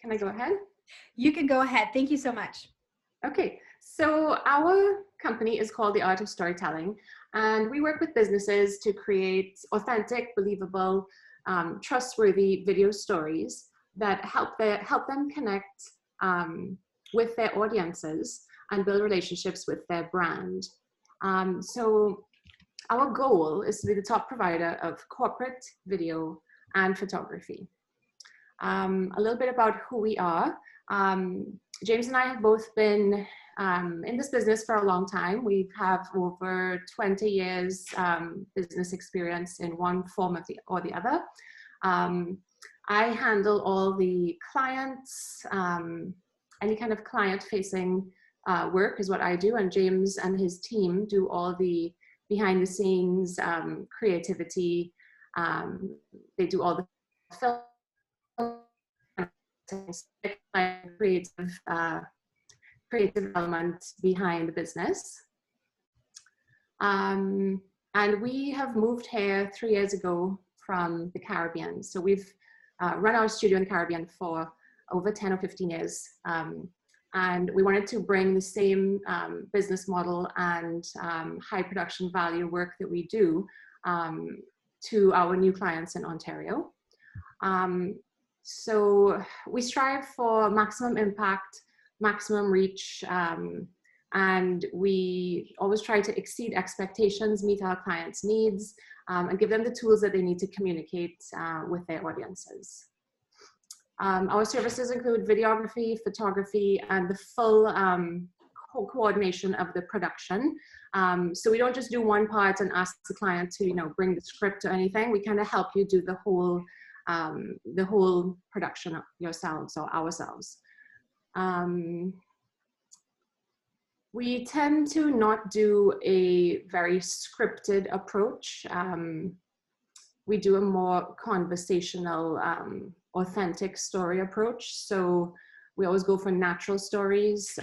Can I go ahead? You can go ahead. Thank you so much. Okay, so our company is called The Art of Storytelling, and we work with businesses to create authentic, believable, trustworthy video stories that help them connect with their audiences and build relationships with their brand. So our goal is to be the top provider of corporate video and photography. A little bit about who we are. James and I have both been in this business for a long time. We have over 20 years business experience in one form or the other. I handle all the clients, any kind of client-facing work is what I do, and James and his team do all the behind-the-scenes creativity. They do all the film, creative element behind the business. And we have moved here 3 years ago from the Caribbean. So we've run our studio in the Caribbean for over 10 or 15 years. And we wanted to bring the same business model and high production value work that we do to our new clients in Ontario. So we strive for maximum impact, maximum reach, and we always try to exceed expectations, meet our clients' needs, and give them the tools that they need to communicate with their audiences. Our services include videography, photography, and the full coordination of the production. So we don't just do one part and ask the client to, bring the script or anything. We kind of help you do the whole production yourselves or ourselves. We tend to not do a very scripted approach. We do a more conversational, authentic story approach. So we always go for natural stories,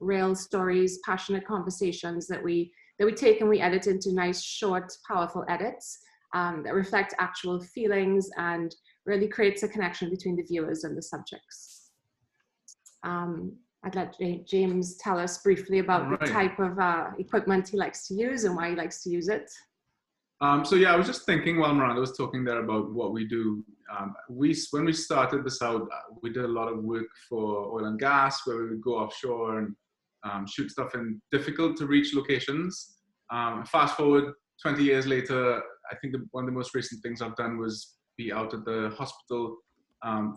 real stories, passionate conversations that we take and we edit into nice, short, powerful edits that reflect actual feelings and really creates a connection between the viewers and the subjects. I'd let James tell us briefly about the type of equipment he likes to use and why he likes to use it. So yeah, I was just thinking while Miranda was talking there about what we do. When we started this out, we did a lot of work for oil and gas, where we would go offshore and shoot stuff in difficult to reach locations. Fast forward 20 years later, I think one of the most recent things I've done was be out at the hospital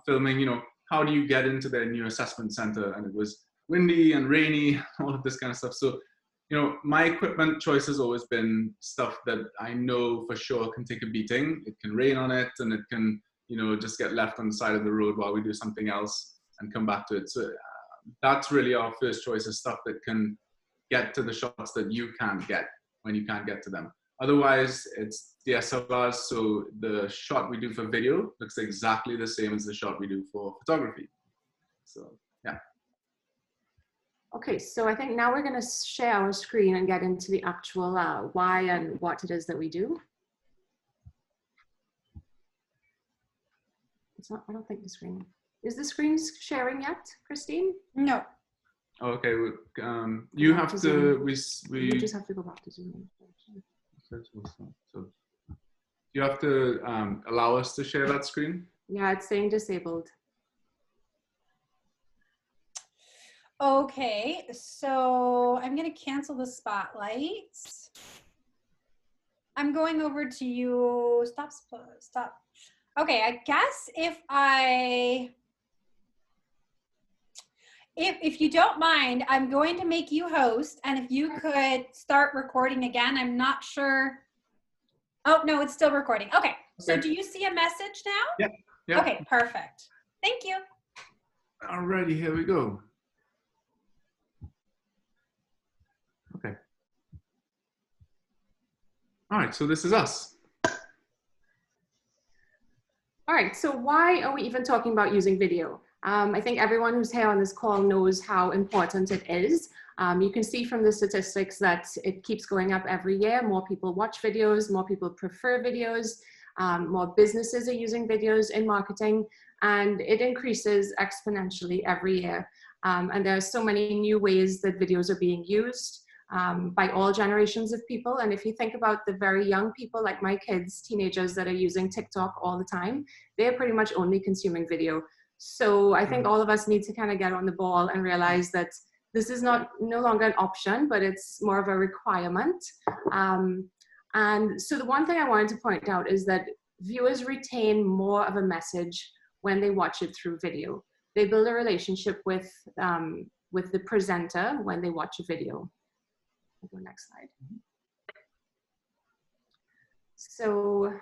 filming, how do you get into their new assessment center? And it was windy and rainy, all of this kind of stuff. So, my equipment choice has always been stuff that I know for sure can take a beating. It can rain on it, and it can, just get left on the side of the road while we do something else and come back to it. So that's really our first choice, is stuff that can get to the shots that you can't get when you can't get to them. Otherwise, it's DSLRs, so the shot we do for video looks exactly the same as the shot we do for photography. So, yeah. Okay, so I think now we're going to share our screen and get into the actual why and what it is that we do. It's not, I don't think the screen, is the screen sharing yet, Christine? No. Okay, you have to, we just have to go back to Zoom. So you have to allow us to share that screen? Yeah, it's saying disabled. Okay, so I'm going to cancel the spotlight. I'm going over to you. Stop. Okay, I guess if you don't mind, I'm going to make you host, and if you could start recording again. I'm not sure. Oh, no, it's still recording. Okay, so do you see a message now? Yeah. Okay, perfect. Thank you. Alrighty, here we go. Okay. All right, so this is us. All right, so why are we even talking about using video? I think everyone who's here on this call knows how important it is. You can see from the statistics that it keeps going up every year. More people watch videos, more people prefer videos, more businesses are using videos in marketing. and it increases exponentially every year. And there are so many new ways that videos are being used by all generations of people. And if you think about the very young people, like my kids, teenagers that are using TikTok all the time, they're pretty much only consuming video. So I think all of us need to kind of get on the ball and realize that this is no longer an option, but it's more of a requirement. And so the one thing I wanted to point out is that viewers retain more of a message when they watch it through video. They build a relationship with the presenter when they watch a video. I'll go next slide. So,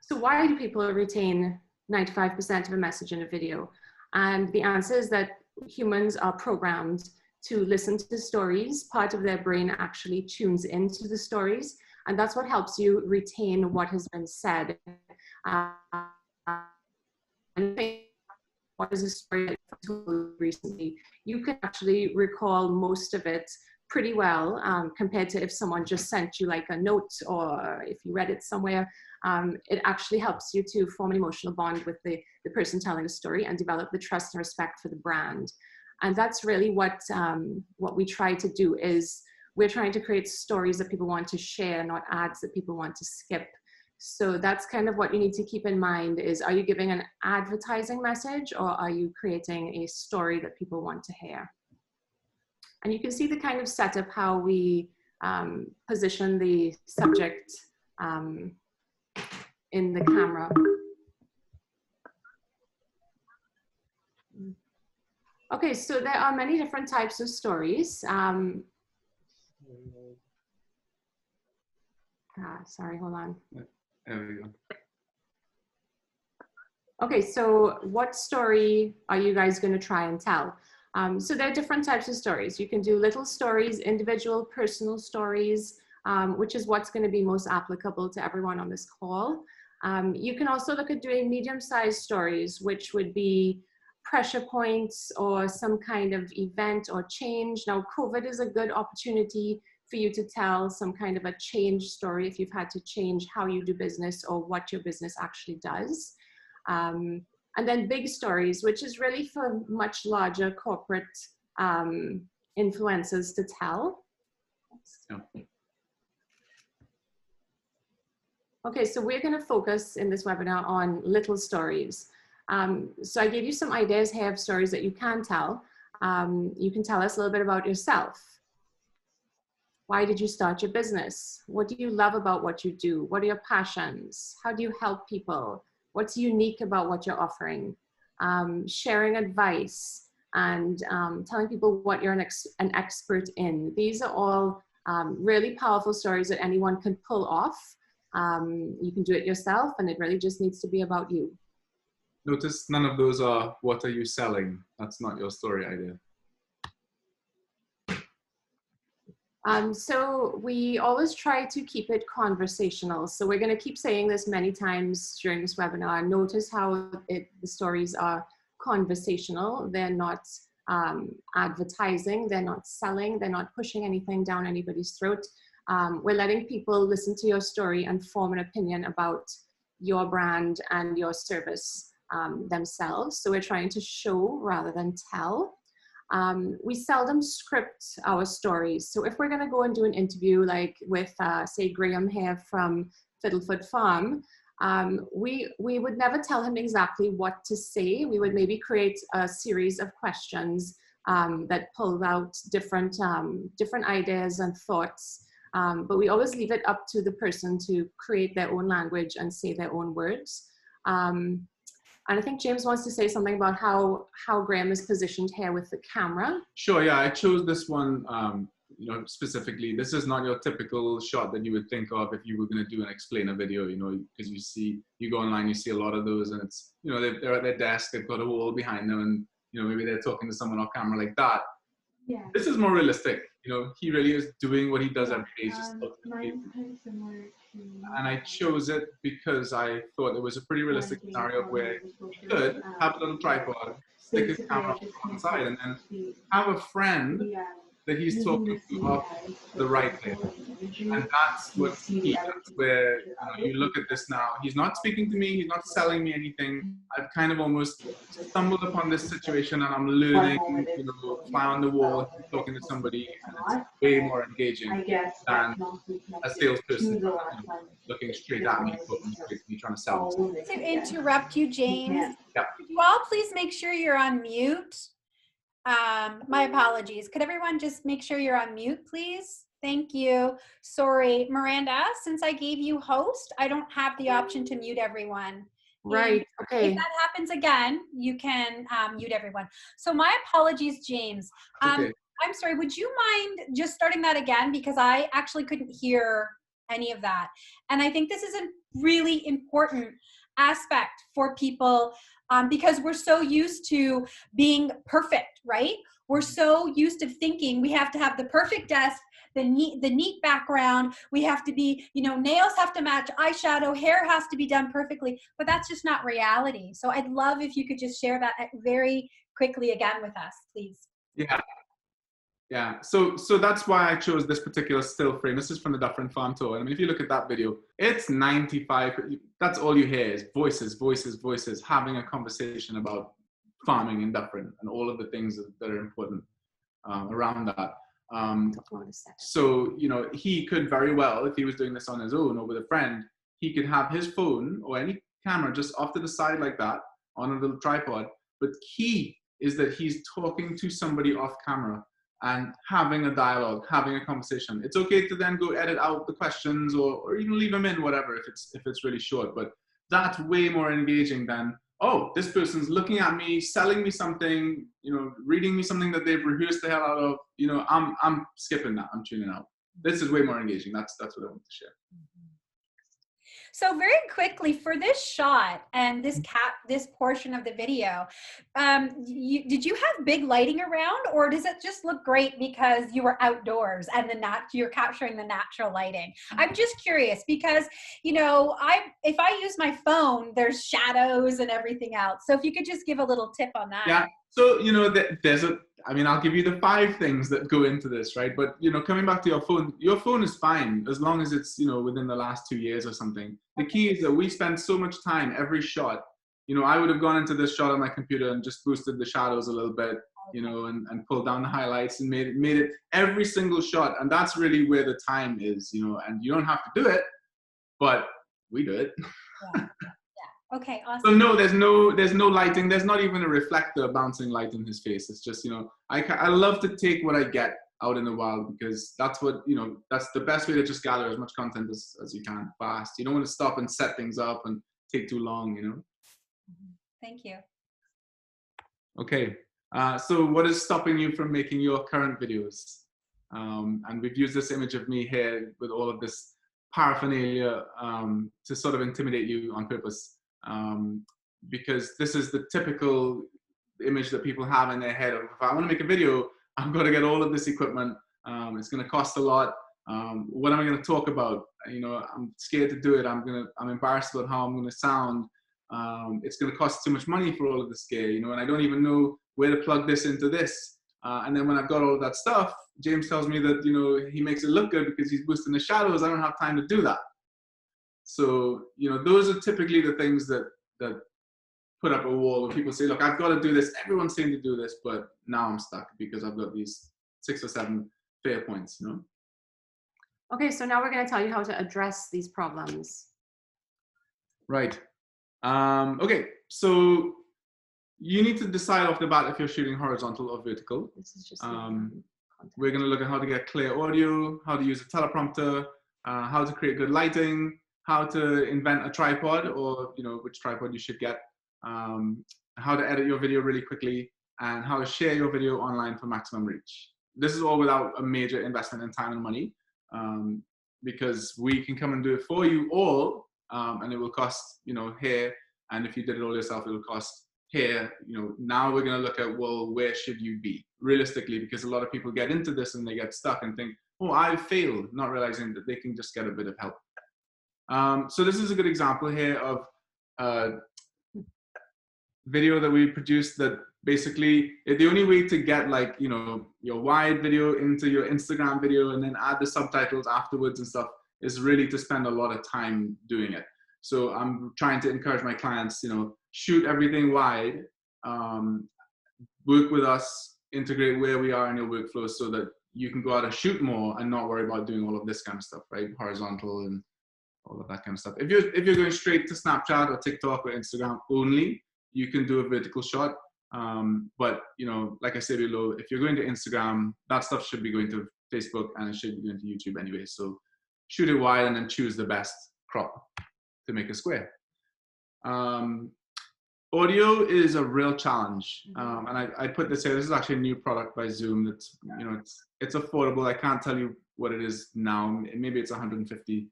so why do people retain 95% of a message in a video? And the answer is that humans are programmed to listen to stories. Part of their brain actually tunes into the stories, and that's what helps you retain what has been said. What is a story that you told recently? You can actually recall most of it pretty well compared to if someone just sent you like a note or if you read it somewhere. It actually helps you to form an emotional bond with the person telling the story and develop the trust and respect for the brand. And that's really what we try to do. Is we're trying to create stories that people want to share, not ads that people want to skip. So that's kind of what you need to keep in mind is, are you giving an advertising message or are you creating a story that people want to hear? And you can see the kind of setup, how we position the subject in the camera. Okay, so there are many different types of stories. Sorry, hold on. There we go. Okay, so what story are you guys going to try and tell? So there are different types of stories. You can do little stories, individual personal stories, which is what's going to be most applicable to everyone on this call. You can also look at doing medium-sized stories, which would be pressure points or some kind of event or change. Now, COVID is a good opportunity for you to tell some kind of a change story if you've had to change how you do business or what your business actually does. And then big stories, which is really for much larger corporate influencers to tell. Yeah. Okay, so we're going to focus in this webinar on little stories. So I gave you some ideas here of stories that you can tell. You can tell us a little bit about yourself. Why did you start your business? What do you love about what you do? What are your passions? How do you help people? What's unique about what you're offering? Sharing advice and telling people what you're an expert in. These are all really powerful stories that anyone can pull off. You can do it yourself, and it really just needs to be about you. Notice none of those are, what are you selling? That's not your story idea. So we always try to keep it conversational. So we're going to keep saying this many times during this webinar. Notice how the stories are conversational. They're not advertising. They're not selling. They're not pushing anything down anybody's throat. We're letting people listen to your story and form an opinion about your brand and your service themselves. So we're trying to show rather than tell. We seldom script our stories. So if we're going to go and do an interview like with, say, Graham here from Fiddlefoot Farm, we would never tell him exactly what to say. We would maybe create a series of questions that pull out different ideas and thoughts. But we always leave it up to the person to create their own language and say their own words. And I think James wants to say something about how Graham is positioned here with the camera. Sure, yeah, I chose this one, you know, specifically. This is not your typical shot that you would think of if you were going to do an explainer video, you know, because you go online, you see a lot of those, and it's, you know, they're at their desk, they've got a wall behind them, and, you know, maybe they're talking to someone off camera like that. Yeah. This is more realistic. You know, he really is doing what he does every day, just talking to people. And I chose it because I thought it was a pretty realistic scenario where he could have a little tripod, stick his camera on the side, and then have a friend that he's talking to are the right place. And that's what's key. That's where, you know, you look at this now. He's not speaking to me. He's not selling me anything. I've kind of almost stumbled upon this situation, and I'm learning, you know, fly on the wall, talking to somebody, and it's way more engaging than a salesperson, you know, looking straight at me, talking straight to me, trying to sell me. To interrupt you, James, Yeah. could you all please make sure you're on mute? My apologies. Could everyone just make sure you're on mute, please? Thank you. Sorry, Miranda, since I gave you host, I don't have the option to mute everyone. Right, okay. If that happens again, you can mute everyone. So my apologies, James. Okay. I'm sorry, would you mind just starting that again? Because I actually couldn't hear any of that. And I think this is a really important aspect for people because we're so used to being perfect, right? We're so used to thinking we have to have the perfect desk, the neat background. We have to be, you know, nails have to match eyeshadow, hair has to be done perfectly, but that's just not reality. So I'd love if you could just share that very quickly again with us, please. Yeah. Yeah, so that's why I chose this particular still frame. This is from the Dufferin Farm Tour. I mean, if you look at that video, it's 95, that's all you hear is voices, voices, voices, having a conversation about farming in Dufferin and all of the things that are important around that. So, you know, he could very well, if he was doing this on his own or with a friend, he could have his phone or any camera just off to the side like that on a little tripod. But key is that he's talking to somebody off camera and having a dialogue, having a conversation. It's okay to then go edit out the questions or even leave them in, whatever, if it's really short. But that's way more engaging than, oh, this person's looking at me, selling me something, you know, reading me something that they've rehearsed the hell out of. You know, I'm skipping that. I'm tuning out. This is way more engaging. That's what I want to share. So very quickly for this shot and this portion of the video, did you have big lighting around, or does it just look great because you were outdoors and you're capturing the natural lighting? I'm just curious because, you know, if I use my phone, there's shadows and everything else. So if you could just give a little tip on that. Yeah. So, you know, I mean, I'll give you the 5 things that go into this, right? But, you know, coming back to your phone is fine as long as it's, you know, within the last 2 years or something. The key is that we spend so much time every shot. You know, I would have gone into this shot on my computer and just boosted the shadows a little bit, you know, and pulled down the highlights and made it every single shot. And that's really where the time is, you know, and you don't have to do it, but we do it. Yeah. Okay, awesome. So no, there's no lighting. There's not even a reflector bouncing light in his face. It's just, you know, I love to take what I get out in the wild because that's what, you know, that's the best way to just gather as much content as you can fast. You don't want to stop and set things up and take too long, you know. Thank you. Okay, so what is stopping you from making your current videos? And we've used this image of me here with all of this paraphernalia to sort of intimidate you on purpose. Because this is the typical image that people have in their head of, if I want to make a video, I've got to get all of this equipment. It's going to cost a lot. What am I going to talk about? You know, I'm scared to do it. I'm embarrassed about how I'm going to sound. It's going to cost too much money for all of this gear, you know, and I don't even know where to plug this into this. And then when I've got all of that stuff, James tells me that, you know, he makes it look good because he's boosting the shadows. I don't have time to do that. So, you know, those are typically the things that put up a wall where people say, look, I've got to do this. Everyone's saying to do this, but now I'm stuck because I've got these 6 or 7 fair points, you know? Okay, so now we're going to tell you how to address these problems. Right. Okay, so you need to decide off the bat if you're shooting horizontal or vertical. This is just we're going to look at how to get clear audio, how to use a teleprompter, how to create good lighting, how to invent a tripod, or, you know, which tripod you should get, how to edit your video really quickly, and how to share your video online for maximum reach. This is all without a major investment in time and money, because we can come and do it for you all, and it will cost, you know, here, and if you did it all yourself, it will cost here. You know, now we're going to look at, well, where should you be realistically? Because a lot of people get into this and they get stuck and think, oh, I failed, not realizing that they can just get a bit of help. So this is a good example here of a video that we produced that basically, the only way to get like, you know, your wide video into your Instagram video and then add the subtitles afterwards and stuff is really to spend a lot of time doing it. So I'm trying to encourage my clients, you know, shoot everything wide, work with us, integrate where we are in your workflow so that you can go out and shoot more and not worry about doing all of this kind of stuff, right? Horizontal and all of that kind of stuff. If you're going straight to Snapchat or TikTok or Instagram only, you can do a vertical shot. But you know, like I said below, if you're going to Instagram, that stuff should be going to Facebook and it should be going to YouTube anyway. So shoot it wide and then choose the best crop to make a square. Audio is a real challenge, and I put this here. This is actually a new product by Zoom. That's, you know, it's affordable. I can't tell you what it is now. Maybe it's 150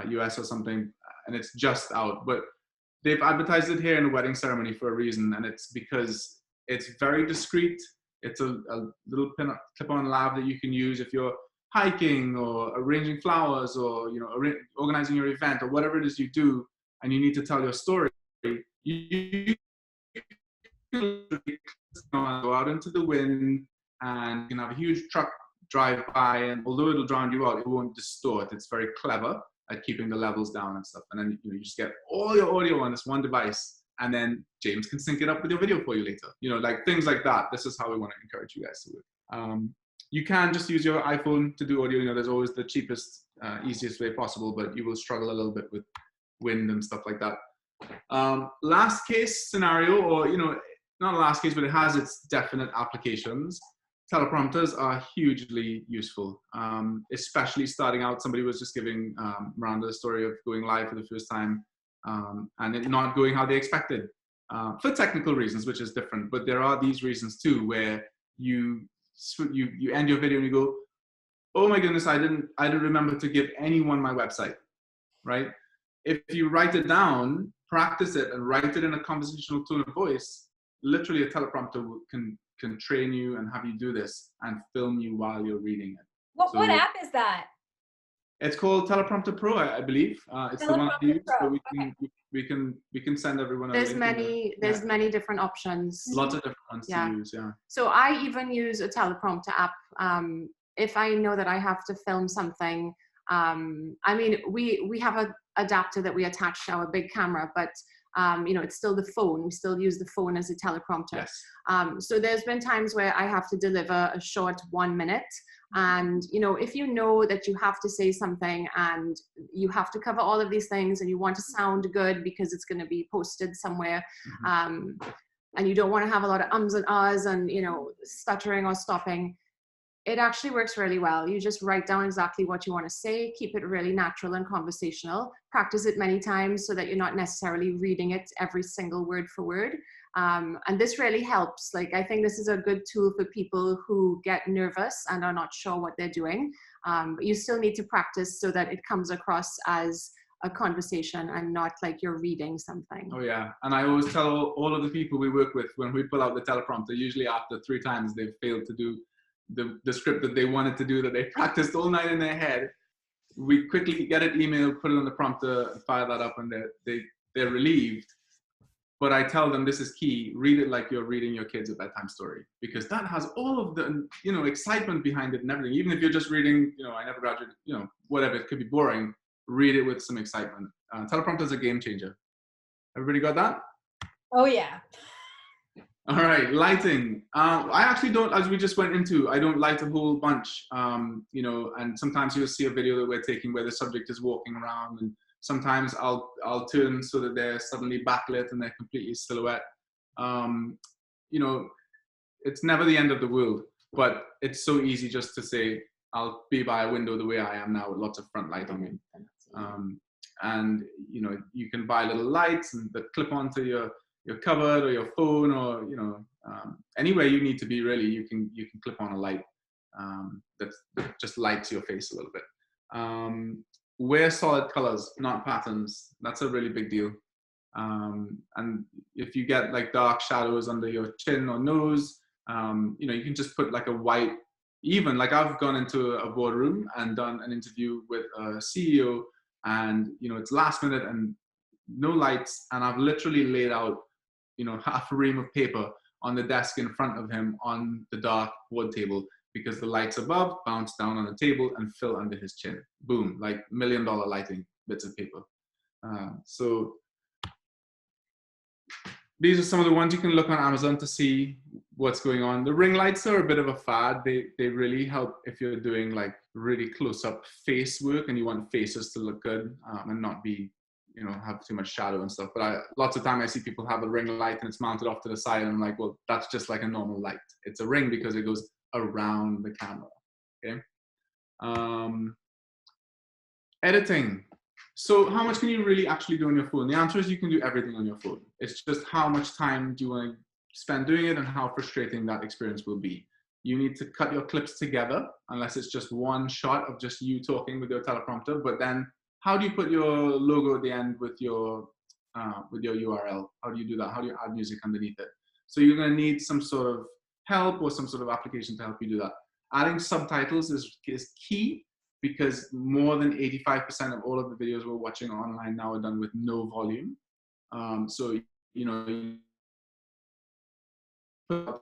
US or something, and it's just out. But they've advertised it here in a wedding ceremony for a reason, and it's because it's very discreet. It's a little clip-on lav that you can use if you're hiking or arranging flowers or, you know, organizing your event or whatever it is you do, and you need to tell your story. You can go out into the wind and you can have a huge truck drive by, and although it'll drown you out, it won't distort. It's very clever at keeping the levels down and stuff. And then, you know, you just get all your audio on this one device, and then James can sync it up with your video for you later. You know, like things like that. This is how we want to encourage you guys to work. You can just use your iPhone to do audio. You know, there's always the cheapest, easiest way possible, but you will struggle a little bit with wind and stuff like that. Last case scenario, or, you know, not a last case, but it has its definite applications. Teleprompters are hugely useful, especially starting out. Somebody was just giving Miranda the story of going live for the first time and it not going how they expected for technical reasons, which is different. But there are these reasons too, where you end your video and you go, oh my goodness, I didn't remember to give anyone my website, right? If you write it down, practice it, and write it in a conversational tone of voice, literally a teleprompter can train you and have you do this and film you while you're reading it. What app is that? It's called Teleprompter Pro, I believe. It's the one I use, so we can send everyone a link. There's many different options. Lots of different ones to use, yeah. So I even use a teleprompter app if I know that I have to film something. I mean, we have an adapter that we attach to our big camera, but you know, it's still the phone. We still use the phone as a teleprompter. Yes. So there's been times where I have to deliver a short 1 minute, and you know, if you know that you have to say something and you have to cover all of these things and you want to sound good because it's going to be posted somewhere, and you don't want to have a lot of ums and ahs and, you know, stuttering or stopping, it actually works really well. You just write down exactly what you want to say, keep it really natural and conversational, practice it many times so that you're not necessarily reading it every single word for word. And this really helps. Like, I think this is a good tool for people who get nervous and are not sure what they're doing. But you still need to practice so that it comes across as a conversation and not like you're reading something. Oh yeah, and I always tell all of the people we work with, when we pull out the teleprompter, usually after 3 times they've failed to do the script that they wanted to do, that they practiced all night in their head, we quickly get an email, put it on the prompter, fire that up, and they're relieved. But I tell them this is key: read it like you're reading your kids a bedtime story, because that has all of the, you know, excitement behind it and everything. Even if you're just reading, you know, I never graduated, you know, whatever, it could be boring. Read it with some excitement. Teleprompter is a game changer. Everybody got that? Oh yeah. All right, lighting. I actually don't, as we just went into, I don't light a whole bunch, you know, and sometimes you'll see a video that we're taking where the subject is walking around, and sometimes I'll turn so that they're suddenly backlit and they're completely silhouette. You know, it's never the end of the world, but it's so easy just to say, I'll be by a window the way I am now with lots of front lighting. And, you know, you can buy little lights and that clip onto your cupboard or your phone, or, you know, anywhere you need to be, really, you can clip on a light that just lights your face a little bit. Wear solid colors, not patterns. That's a really big deal. And if you get like dark shadows under your chin or nose, you know, you can just put like a white, even like I've gone into a boardroom and done an interview with a CEO, and, you know, it's last minute and no lights, and I've literally laid out, you know, half a ream of paper on the desk in front of him on the dark board table, because the lights above bounce down on the table and fill under his chin. Boom, like $1 million lighting bits of paper. So these are some of the ones you can look on Amazon to see what's going on. The ring lights are a bit of a fad. They really help if you're doing like really close up face work and you want faces to look good and not be, you know, have too much shadow and stuff. But lots of time I see people have a ring light and it's mounted off to the side, and I'm like, well, that's just like a normal light. It's a ring because it goes around the camera. Okay. Editing. So how much can you really actually do on your phone? The answer is you can do everything on your phone. It's just how much time do you want to spend doing it and how frustrating that experience will be. You need to cut your clips together, unless it's just one shot of just you talking with your teleprompter. But then how do you put your logo at the end with your URL? How do you do that? How do you add music underneath it? So you're going to need some sort of help or some sort of application to help you do that. Adding subtitles is key, because more than 85% of all of the videos we're watching online now are done with no volume. So, you know, you put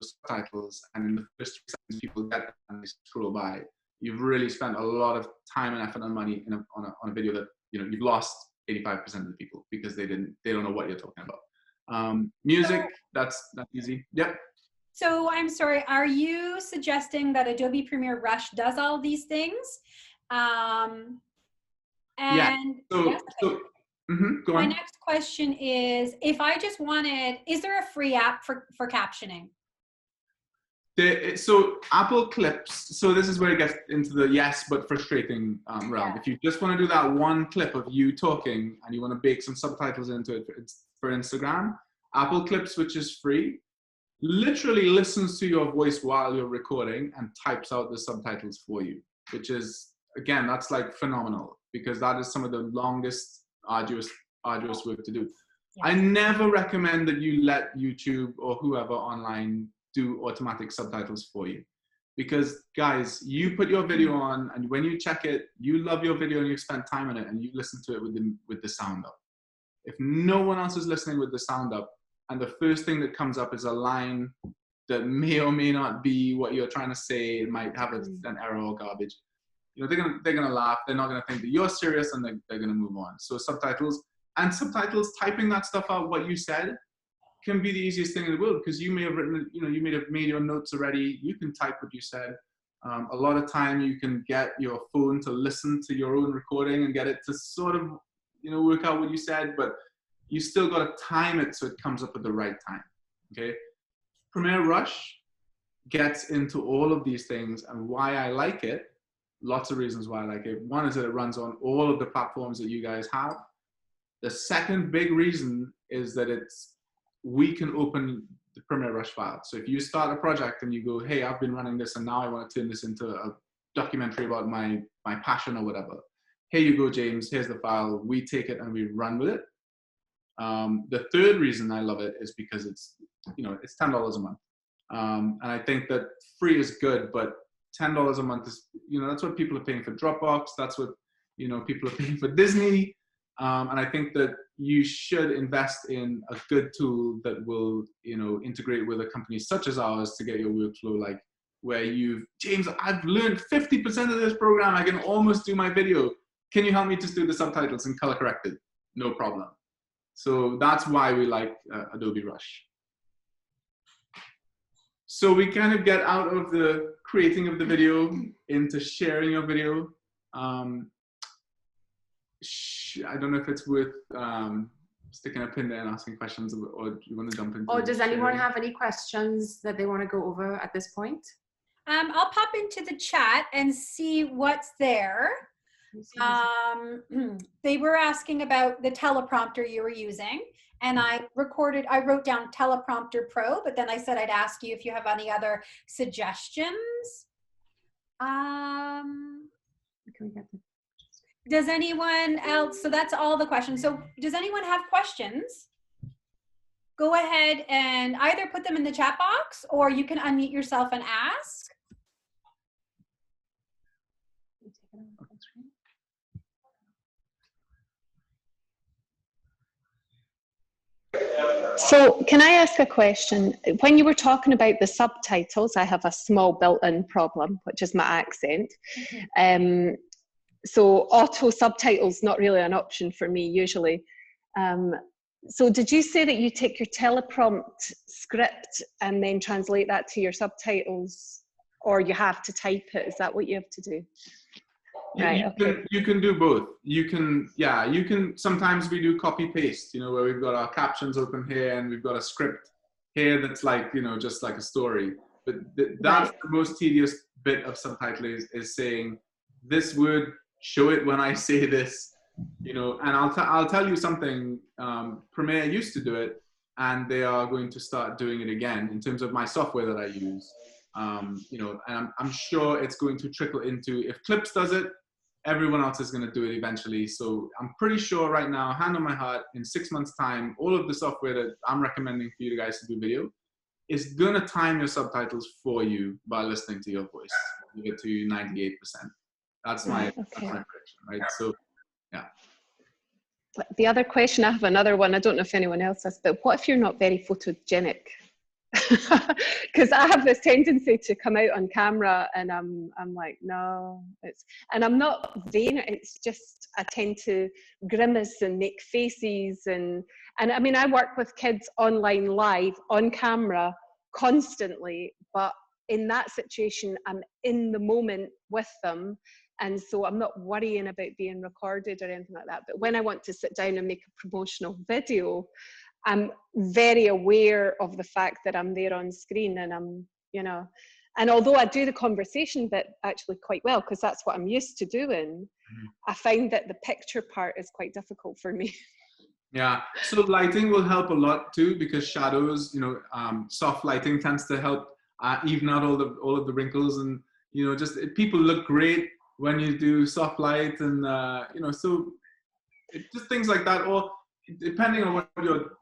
subtitles and in the first 3 seconds people get them and they scroll by. You've really spent a lot of time and effort and money on a video that, you know, you've lost 85% of the people because they don't know what you're talking about. Music, that's easy. Yep. So I'm sorry, are you suggesting that Adobe Premiere Rush does all these things? And yeah. So, yes, go on. My next question is, if I just wanted, is there a free app for captioning? So Apple Clips, so this is where it gets into the yes but frustrating realm. Yeah. If you just want to do that one clip of you talking and you want to bake some subtitles into it for Instagram, Apple Clips, which is free, literally listens to your voice while you're recording and types out the subtitles for you, which is, again, that's like phenomenal, because that is some of the longest, arduous work to do. Yeah. I never recommend that you let YouTube or whoever online do automatic subtitles for you, because guys, you put your video on and when you check it, you love your video and you spend time on it and you listen to it with the sound up. If no one else is listening with the sound up, and the first thing that comes up is a line that may or may not be what you're trying to say, it might have an error or garbage, you know, they're gonna laugh. They're not gonna think that you're serious, and they're gonna move on. So subtitles, typing that stuff out, what you said, can be the easiest thing in the world, because you may have written, you know, you may have made your notes already. You can type what you said. A lot of time you can get your phone to listen to your own recording and get it to sort of, you know, work out what you said, but you still got to time it so it comes up at the right time. Okay. Premiere Rush gets into all of these things, and why I like it, lots of reasons why I like it. One is that it runs on all of the platforms that you guys have. The second big reason is that we can open the Premiere Rush file. So if you start a project and you go, hey, I've been running this and now I want to turn this into a documentary about my passion or whatever. Here you go, James, here's the file. We take it and we run with it. The third reason I love it is because it's, you know, it's $10 a month. And I think that free is good, but $10 a month is, you know, that's what people are paying for Dropbox. That's what, you know, people are paying for Disney. And I think that you should invest in a good tool that will, you know, integrate with a company such as ours to get your workflow, like where James, I've learned 50% of this program. I can almost do my video. Can you help me just do the subtitles and color corrected? No problem. So that's why we like Adobe Rush. So we kind of get out of the creating of the video into sharing your video. I don't know if it's worth sticking a pin there and asking questions, or do you want to jump into? Or does anyone have any questions that they want to go over at this point? I'll pop into the chat and see what's there. They were asking about the teleprompter you were using, and I wrote down Teleprompter Pro, but then I said I'd ask you if you have any other suggestions. Does anyone else, so that's all the questions. So does anyone have questions? Go ahead and either put them in the chat box, or you can unmute yourself and ask. So can I ask a question? When you were talking about the subtitles, I have a small built-in problem, which is my accent. So auto subtitles, not really an option for me usually. So did you say that you take your teleprompt script and then translate that to your subtitles, or you have to type it? Is that what you have to do? Right, okay. You can do both. You can, yeah, you can, sometimes we do copy paste, you know, where we've got our captions open here and we've got a script here that's like, you know, just like a story. But that's the most tedious bit of subtitling is saying this word, show it when I say this, you know. And I'll tell you something, Premiere used to do it and they are going to start doing it again in terms of my software that I use. You know, and I'm sure it's going to trickle into, if Clips does it, everyone else is going to do it eventually. So I'm pretty sure right now, hand on my heart, in 6 months time, all of the software that I'm recommending for you guys to do video is going to time your subtitles for you by listening to your voice. You get to 98%. That's my prediction, right? So, yeah. The other question, I have another one. I don't know if anyone else has, but what if you're not very photogenic? Because I have this tendency to come out on camera and I'm like, no, and I'm not vain, it's just I tend to grimace and make faces and I mean, I work with kids online live on camera constantly, but in that situation I'm in the moment with them, and so I'm not worrying about being recorded or anything like that. But when I want to sit down and make a promotional video, I'm very aware of the fact that I'm there on screen, and I'm, you know, and although I do the conversation bit actually quite well, because that's what I'm used to doing, I find that the picture part is quite difficult for me. Yeah, so lighting will help a lot too, because shadows, you know, soft lighting tends to help even out all of the wrinkles, and you know, just people look great when you do soft light, and you know, so just things like that. Or depending on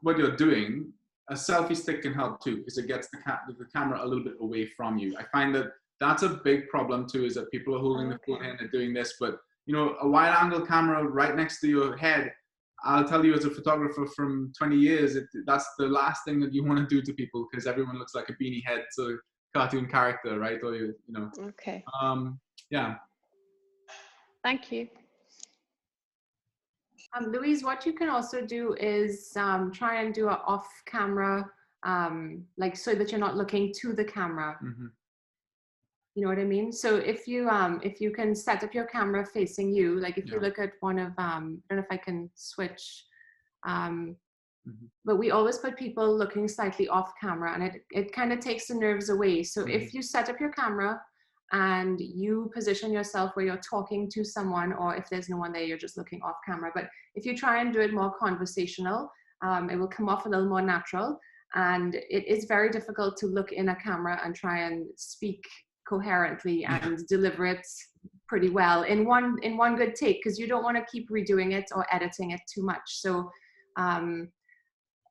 what you're doing, a selfie stick can help too, because it gets the camera a little bit away from you. I find that that's a big problem too, is that people are holding the phone and they're doing this, but you know, a wide angle camera right next to your head, I'll tell you as a photographer from 20 years, that's the last thing that you want to do to people, because everyone looks like a beanie head, so cartoon character, right? Or you know. Okay. Yeah. Thank you. Louise, what you can also do is try and do an off-camera, like so that you're not looking to the camera. You know what I mean? So if you can set up your camera facing you, like if you look at one of, I don't know if I can switch, but we always put people looking slightly off camera, and it kind of takes the nerves away. So if you set up your camera and you position yourself where you're talking to someone, or if there's no one there, you're just looking off camera. But if you try and do it more conversational, it will come off a little more natural. And it is very difficult to look in a camera and try and speak coherently and deliver it pretty well in one good take, because you don't want to keep redoing it or editing it too much. So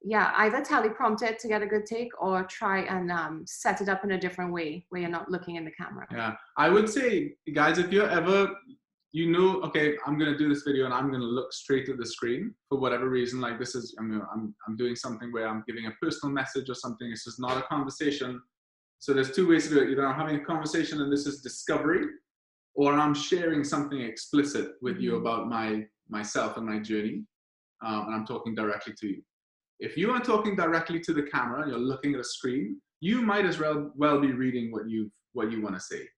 yeah, either teleprompter it to get a good take, or try and set it up in a different way where you're not looking in the camera. Yeah, I would say, guys, if you're ever, you know, okay, I'm going to do this video and I'm going to look straight at the screen for whatever reason, like this is, I'm doing something where I'm giving a personal message or something. This is not a conversation. So there's two ways to do it. Either I'm having a conversation and this is discovery, or I'm sharing something explicit with you about myself and my journey, and I'm talking directly to you. If you are talking directly to the camera and you're looking at a screen, you might as well be reading what you want to say.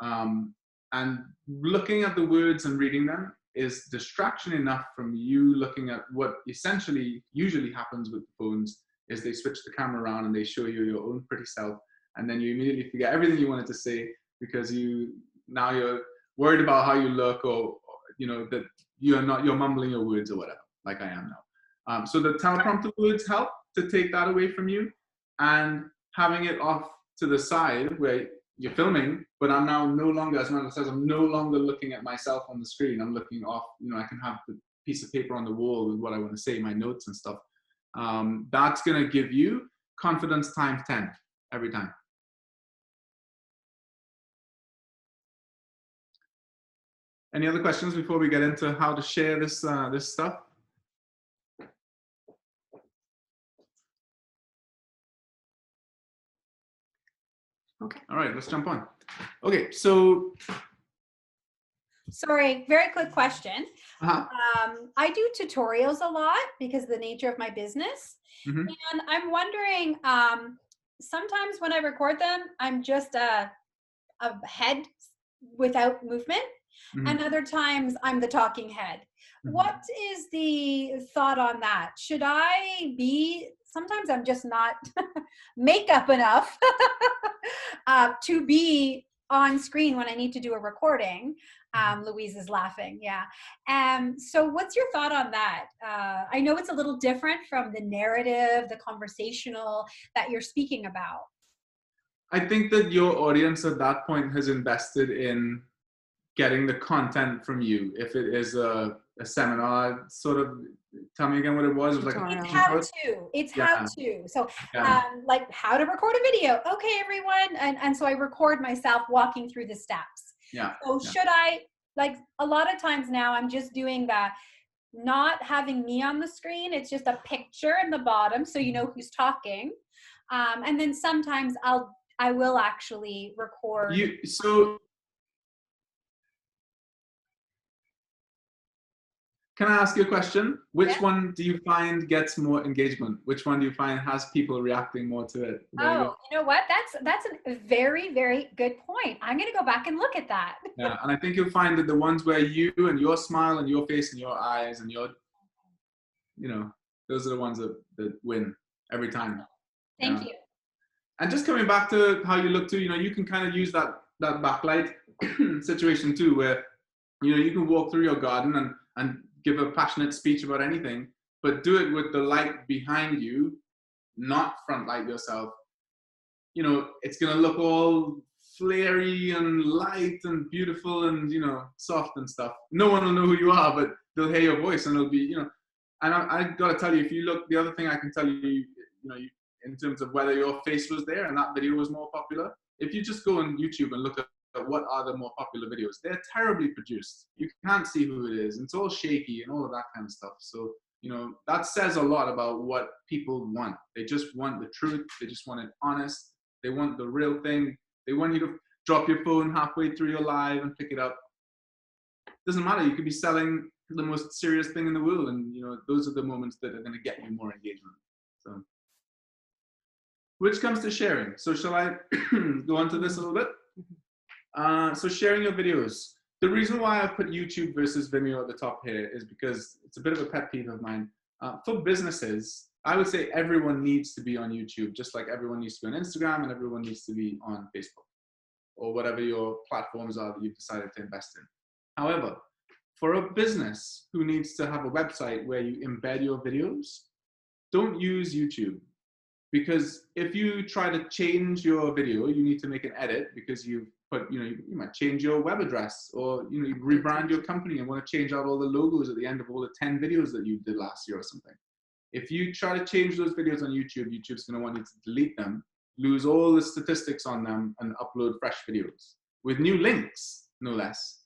And looking at the words and reading them is distraction enough from you looking at what essentially usually happens with phones, is they switch the camera around and they show you your own pretty self, and then you immediately forget everything you wanted to say because now you're worried about how you look, or you know that you're mumbling your words or whatever, like I am now. So the teleprompter words help to take that away from you, and having it off to the side where you're filming, but I'm now no longer, as Miranda says, I'm no longer looking at myself on the screen. I'm looking off, you know, I can have the piece of paper on the wall with what I want to say, my notes and stuff. That's going to give you confidence times 10 every time. Any other questions before we get into how to share this stuff? Okay. All right, let's jump on. Okay, so Sorry, very quick question. uh-huh. I do tutorials a lot because of the nature of my business. Mhm. And I'm wondering, sometimes when I record them, I'm just a head without movement. Mhm. And other times I'm the talking head. Mhm. What is the thought on that? Should I be, sometimes I'm just not makeup enough to be on screen when I need to do a recording. Louise is laughing. Yeah. So what's your thought on that? I know it's a little different from the narrative, the conversational that you're speaking about. I think that your audience at that point has invested in getting the content from you. If it is a seminar, sort of, tell me again what it was. It was like Tutorial. It's how to. It's Yeah. how to. So, Yeah. like how to record a video. Okay, everyone, and so I record myself walking through the steps. Yeah. So should I, like a lot of times now, I'm just doing that, not having me on the screen. It's just a picture in the bottom, so you know who's talking. And then sometimes I will actually record. So can I ask you a question? Which one do you find gets more engagement? Which one do you find has people reacting more to it? Oh, you know what? That's a very, very good point. I'm going to go back and look at that. Yeah, and I think you'll find that the ones where you and your smile and your face and your eyes and your, those are the ones that win every time. Thank you. And just coming back to how you look too, you can kind of use that backlight situation too, where, you can walk through your garden and give a passionate speech about anything, but do it with the light behind you, not front light yourself. It's going to look all flary and light and beautiful and, soft and stuff. No one will know who you are, but they'll hear your voice and it'll be, and I got to tell you, if you look, the other thing I can tell you, in terms of whether your face was there and that video was more popular, if you just go on YouTube and look at what are the more popular videos, they're terribly produced. You can't see who it is. It's all shaky and all of that kind of stuff. So, that says a lot about what people want. They just want the truth. They just want it honest. They want the real thing. They want you to drop your phone halfway through your live and pick it up. Doesn't matter. You could be selling the most serious thing in the world. And, those are the moments that are going to get you more engagement. So, which comes to sharing. So shall I go on to this a little bit? So sharing your videos. The reason why I put YouTube versus Vimeo at the top here is because it's a bit of a pet peeve of mine. For businesses, I would say everyone needs to be on YouTube, just like everyone needs to be on Instagram and everyone needs to be on Facebook or whatever your platforms are that you've decided to invest in. However, for a business who needs to have a website where you embed your videos, don't use YouTube. Because if you try to change your video, you need to make an edit because you've put, you might change your web address or, you rebrand your company and want to change out all the logos at the end of all the 10 videos that you did last year or something. If you try to change those videos on YouTube, YouTube's going to want you to delete them, lose all the statistics on them and upload fresh videos with new links, no less.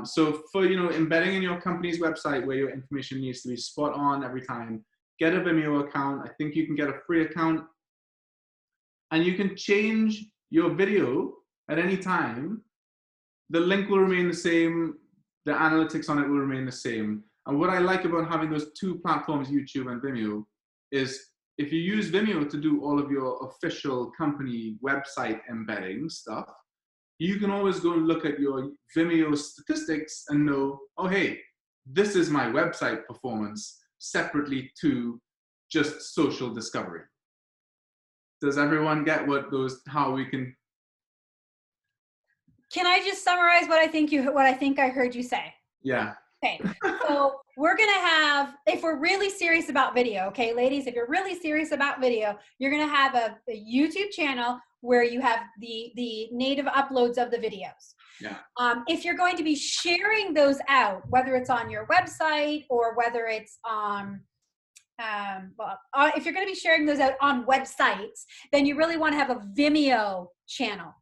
So for, embedding in your company's website where your information needs to be spot on every time, get a Vimeo account. I think you can get a free account and you can change your video at any time. The link will remain the same. The analytics on it will remain the same. And what I like about having those two platforms, YouTube and Vimeo, is if you use Vimeo to do all of your official company website embedding stuff, you can always go and look at your Vimeo statistics and know, oh, hey, this is my website performance separately to just social discovery. Does everyone get how we can? Can I just summarize what I think I heard you say? Yeah. Okay, so we're gonna have, if we're really serious about video, okay, ladies, if you're really serious about video, you're gonna have a YouTube channel where you have the native uploads of the videos. Yeah. If you're going to be sharing those out, whether it's on your website or whether it's on, if you're going to be sharing those out on websites, then you really want to have a Vimeo channel.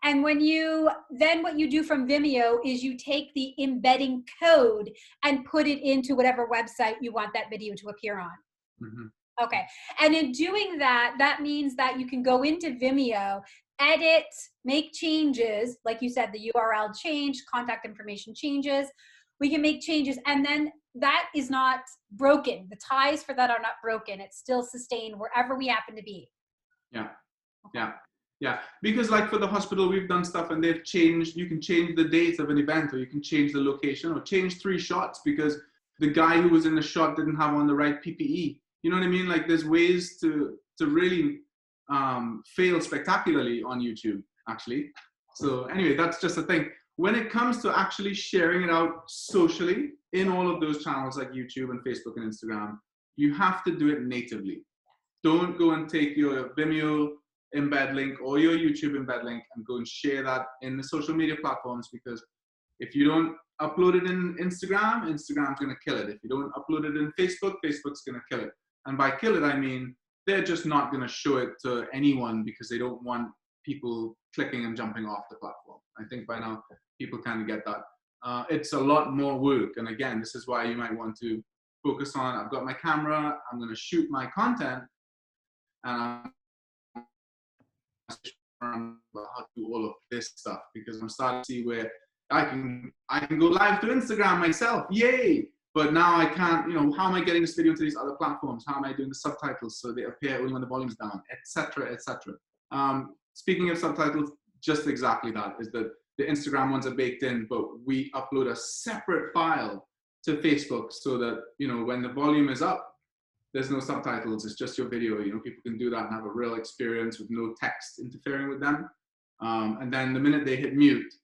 And what you do from Vimeo is you take the embedding code and put it into whatever website you want that video to appear on. Mm-hmm. Okay. And in doing that, that means that you can go into Vimeo edit, make changes, like you said, the URL changed, contact information changes, we can make changes, and then that is not broken. The ties for that are not broken. It's still sustained wherever we happen to be. Yeah, yeah, yeah. Because like for the hospital, we've done stuff and they've changed, you can change the date of an event, or you can change the location, or change 3 shots because the guy who was in the shot didn't have on the right PPE. You know what I mean? Like there's ways to really fail spectacularly on YouTube, actually. So anyway, that's just a thing. When it comes to actually sharing it out socially in all of those channels like YouTube and Facebook and Instagram, you have to do it natively. Don't go and take your Vimeo embed link or your YouTube embed link and go and share that in the social media platforms, because if you don't upload it in Instagram, Instagram's going to kill it. If you don't upload it in Facebook, Facebook's going to kill it. And by kill it, I mean they're just not going to show it to anyone because they don't want people clicking and jumping off the platform. I think by now people kind of get that. It's a lot more work. And again, this is why you might want to focus on, I've got my camera, I'm going to shoot my content, and I'm about how to do all of this stuff, because I'm starting to see where I can go live to Instagram myself, yay! But now I can't, you know, how am I getting this video into these other platforms? How am I doing the subtitles so they appear only when the volume's down, etc., etc. Speaking of subtitles, just exactly that, is that the Instagram ones are baked in, but we upload a separate file to Facebook so that, you know, when the volume is up, there's no subtitles, it's just your video. You know, people can do that and have a real experience with no text interfering with them. And then the minute they hit mute,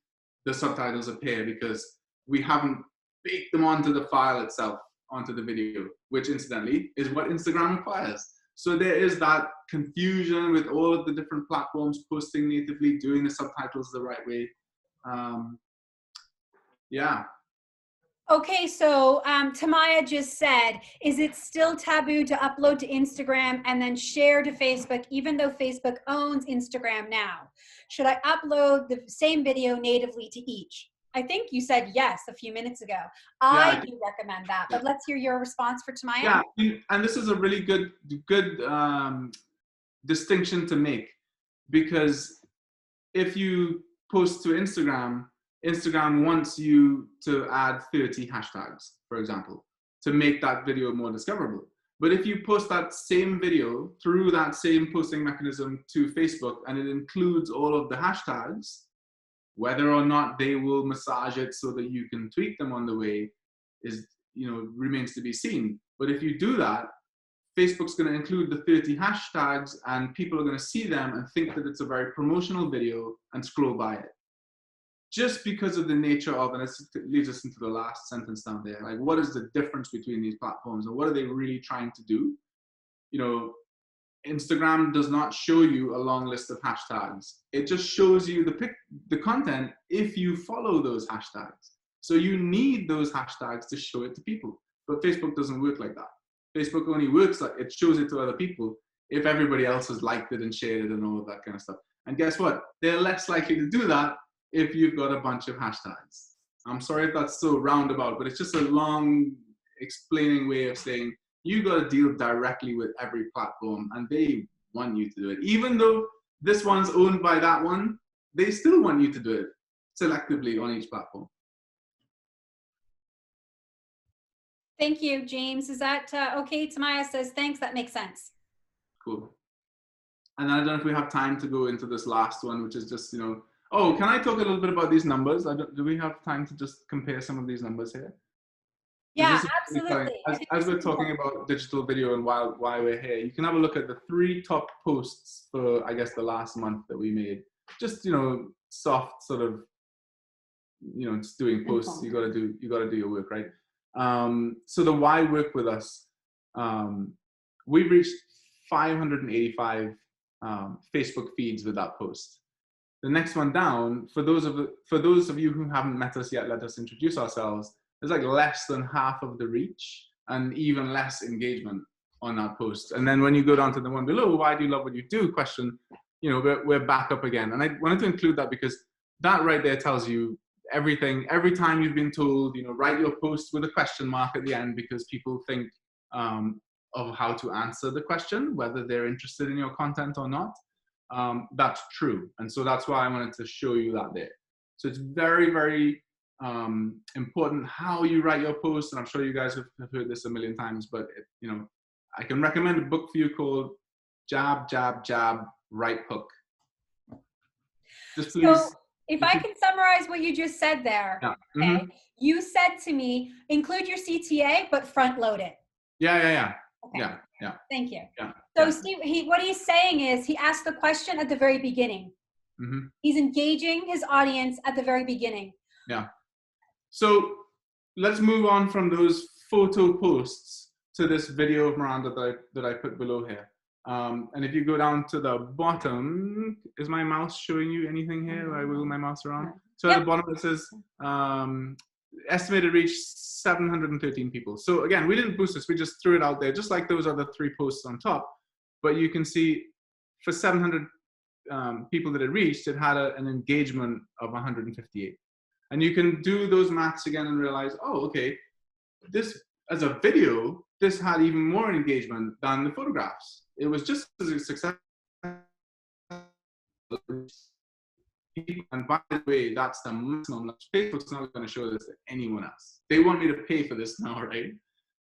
the subtitles appear because we haven't baked them onto the file itself, onto the video, which incidentally is what Instagram requires. So there is that confusion with all of the different platforms posting natively, doing the subtitles the right way. Yeah. Okay, so Tamaya just said, is it still taboo to upload to Instagram and then share to Facebook, even though Facebook owns Instagram now? Should I upload the same video natively to each? I think you said yes a few minutes ago. I do recommend that, but let's hear your response for Tamaya. Yeah, and this is a really good distinction to make, because if you post to Instagram, Instagram wants you to add 30 hashtags, for example, to make that video more discoverable. But if you post that same video through that same posting mechanism to Facebook and it includes all of the hashtags, whether or not they will massage it so that you can tweak them on the way is, you know, remains to be seen. But if you do that, Facebook's going to include the 30 hashtags and people are going to see them and think that it's a very promotional video and scroll by it. Just because of the nature of, and it leads us into the last sentence down there, like what is the difference between these platforms and what are they really trying to do? You know, Instagram does not show you a long list of hashtags. It just shows you the content if you follow those hashtags. So you need those hashtags to show it to people. But Facebook doesn't work like that. Facebook only works like it shows it to other people if everybody else has liked it and shared it and all of that kind of stuff. And guess what? They're less likely to do that if you've got a bunch of hashtags. I'm sorry if that's so roundabout, but it's just a long explaining way of saying you got to deal directly with every platform and they want you to do it. Even though this one's owned by that one, they still want you to do it selectively on each platform. Thank you, James. Is that okay? Tamaya says, thanks, that makes sense. Cool. And I don't know if we have time to go into this last one, which is just, you know, oh, can I talk a little bit about these numbers? Do we have time to just compare some of these numbers here? Yeah, absolutely. As we're talking about digital video and why we're here, you can have a look at the 3 top posts for, I guess, the last month that we made. Just, you know, soft sort of, you know, just doing posts. You got to do your work, right? So the why work with us, we've reached 585 Facebook feeds with that post. The next one down, for those of you who haven't met us yet, let us introduce ourselves. There's like less than half of the reach and even less engagement on that post. And then when you go down to the one below, why do you love what you do question, you know, we're back up again. And I wanted to include that because that right there tells you everything. Every time you've been told, you know, write your post with a question mark at the end because people think of how to answer the question, whether they're interested in your content or not. that's true. And so that's why I wanted to show you that there. So it's very, very important how you write your posts. And I'm sure you guys have heard this a million times, but you know, I can recommend a book for you called Jab, Jab, Jab, Right Hook. Just please. So if I can summarize what you just said there, yeah. okay, you said to me, include your CTA, but front load it. Yeah. Okay. Yeah. Thank you. Yeah. So Steve, what he's saying is he asked the question at the very beginning. He's engaging his audience at the very beginning. Yeah. So let's move on from those photo posts to this video of Miranda that I put below here. And if you go down to the bottom, is my mouse showing you anything here? I wiggle my mouse around. So at the bottom it says estimated reach 713 people. So again, we didn't boost this, we just threw it out there, just like those other 3 posts on top. But you can see for 700 people that it reached, it had an engagement of 158. And you can do those maths again and realize, oh, okay, this as a video, this had even more engagement than the photographs. It was just as successful. And by the way, that's the maximum. Facebook's not going to show this to anyone else. They want me to pay for this now, right?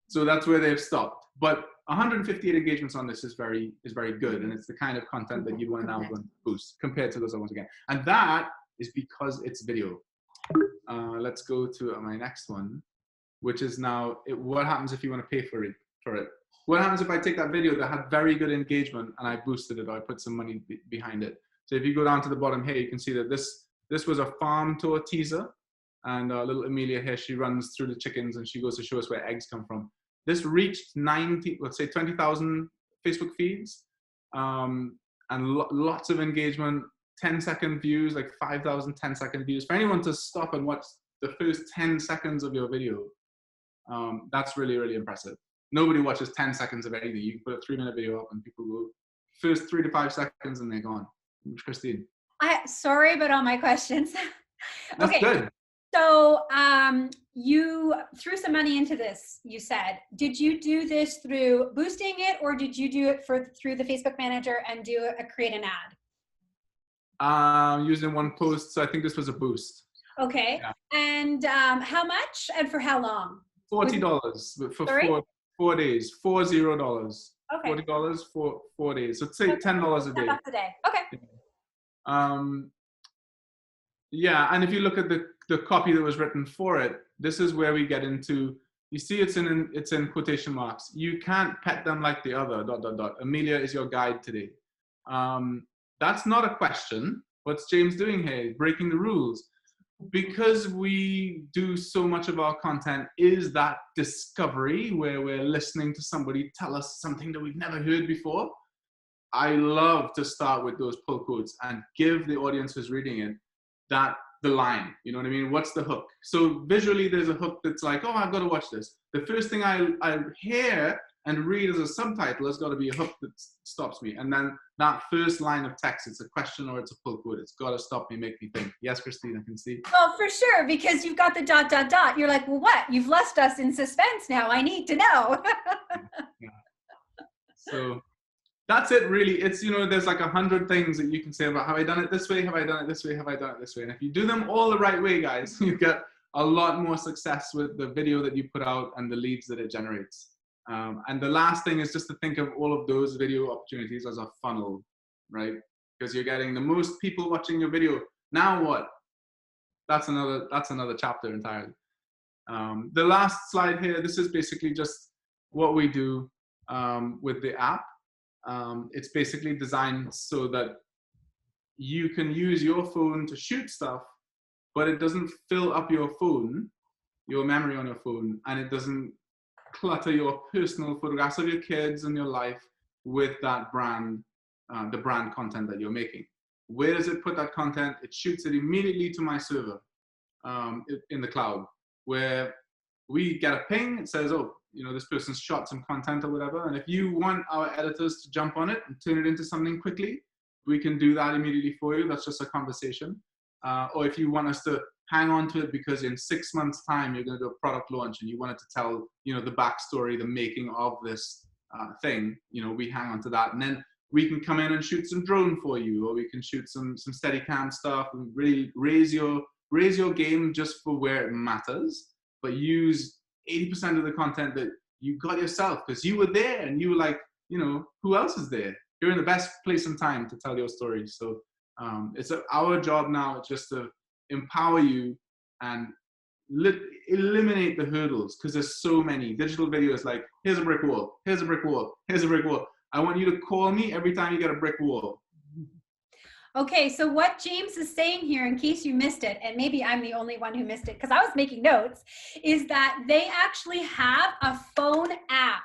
So that's where they've stopped. But 158 engagements on this is very good, and it's the kind of content that you want to now go and boost compared to those other ones again. And that is because it's video. Let's go to my next one, which is now what happens if you want to pay for it. What happens if I take that video that had very good engagement and I boosted it, or I put some money behind it? So if you go down to the bottom here, you can see that this was a farm tour teaser, and little Amelia here, she runs through the chickens and she goes to show us where eggs come from. This reached 20,000 Facebook feeds, and lots of engagement, 10-second views, like 5,000 10-second views. For anyone to stop and watch the first 10 seconds of your video, that's really, really impressive. Nobody watches 10 seconds of anything. You can put a 3-minute video up and people go first 3 to 5 seconds and they're gone. Christine. Sorry about all my questions. That's okay. Good. So you threw some money into this, you said. Did you do this through boosting it, or did you do it through the Facebook Manager and create an ad? Using one post, so I think this was a boost. Okay. Yeah. And how much and for how long? $40 for 4 days. $40. Okay. $40 for 4 days. So say $10 a day. $10 a day. Okay. Yeah, and if you look at the copy that was written for it, this is where we get into. You see, it's in quotation marks. You can't pet them like the other. ... Amelia is your guide today. That's not a question. What's James doing here? He's breaking the rules. Because we do so much of our content is that discovery where we're listening to somebody tell us something that we've never heard before. I love to start with those pull quotes and give the audience who's reading it the line. You know what I mean? What's the hook? So visually, there's a hook that's like, oh, I've got to watch this. The first thing I hear and read as a subtitle has got to be a hook that stops me. And then that first line of text, it's a question or it's a pull quote. It's got to stop me, make me think. Yes, Christine, I can see. Well, for sure, because you've got the ... You're like, well, what? You've left us in suspense now. I need to know. Yeah. So that's it, really. It's, there's like 100 things that you can say about, have I done it this way? Have I done it this way? Have I done it this way? And if you do them all the right way, guys, you get a lot more success with the video that you put out and the leads that it generates. And the last thing is just to think of all of those video opportunities as a funnel, right? Because you're getting the most people watching your video. Now what? That's another chapter entirely. The last slide here, this is basically just what we do with the app. It's basically designed so that you can use your phone to shoot stuff, but it doesn't fill up your phone, your memory on your phone, and it doesn't clutter your personal photographs of your kids and your life with that brand, the brand content that you're making. Where does it put that content? It shoots it immediately to my server in the cloud, where we get a ping. It says, oh, this person's shot some content or whatever. And if you want our editors to jump on it and turn it into something quickly, we can do that immediately for you. That's just a conversation. Or if you want us to hang on to it because in 6 months' time, you're going to do a product launch and you wanted to tell, the backstory, the making of this thing, we hang on to that. And then we can come in and shoot some drone for you, or we can shoot some Steadicam stuff and really raise your game just for where it matters, but use 80% of the content that you got yourself, because you were there and you were like, you know, who else is there? You're in the best place and time to tell your story. So it's our job now just to empower you and eliminate the hurdles, because there's so many digital videos. Like, here's a brick wall, here's a brick wall, here's a brick wall. I want you to call me every time you get a brick wall. Okay, so what James is saying here, in case you missed it, and maybe I'm the only one who missed it because I was making notes, is that they actually have a phone app.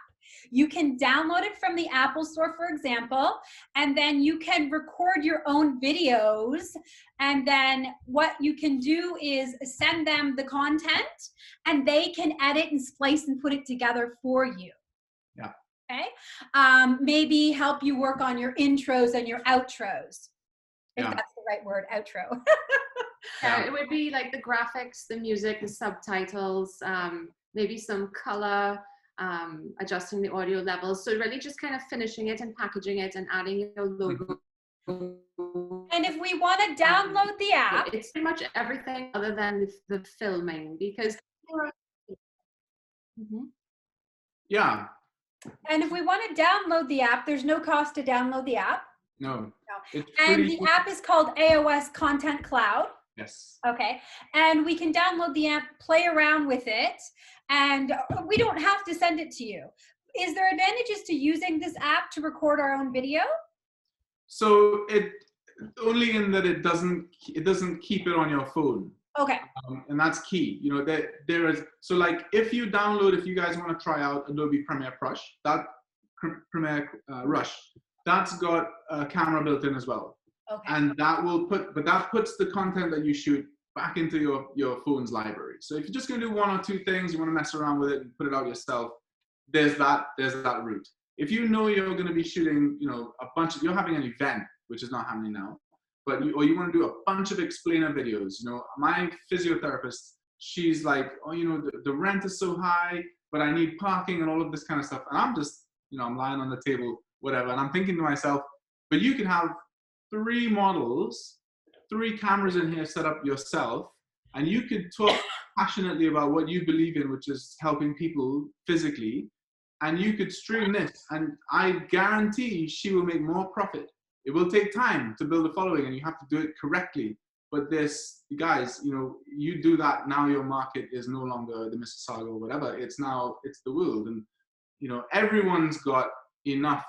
You can download it from the Apple Store, for example, and then you can record your own videos. And then what you can do is send them the content, and they can edit and splice and put it together for you. Yeah. Okay. Maybe help you work on your intros and your outros. If that's the right word, outro. Yeah, it would be like the graphics, the music, the subtitles, maybe some color, adjusting the audio levels. So really just kind of finishing it and packaging it and adding your logo. And if we want to download the app, it's pretty much everything other than the filming, because yeah. And if we want to download the app, there's no cost to download the app. No. And the app is called AOS Content Cloud. Yes. Okay. And we can download the app, play around with it, and we don't have to send it to you. Is there advantages to using this app to record our own video? So it only in that it doesn't keep it on your phone. Okay. And that's key. You know, there is, so like if you guys want to try out Adobe Premiere Rush, that's got a camera built in as well. Okay. And that puts the content that you shoot back into your phone's library. So if you're just going to do one or two things, you want to mess around with it and put it out yourself, there's that route. If you know you're going to be shooting, you know, you're having an event, which is not happening now, but you want to do a bunch of explainer videos. You know, my physiotherapist, she's like, oh, you know, the rent is so high, but I need parking and all of this kind of stuff. And I'm just, you know, I'm lying on the table, whatever. And I'm thinking to myself, but you can have 3 models, 3 cameras in here set up yourself, and you could talk passionately about what you believe in, which is helping people physically, and you could stream this, and I guarantee she will make more profit. It will take time to build a following, and you have to do it correctly. But this, guys, you know, you do that, now your market is no longer the Mississauga or whatever. It's the world. And, you know, everyone's got enough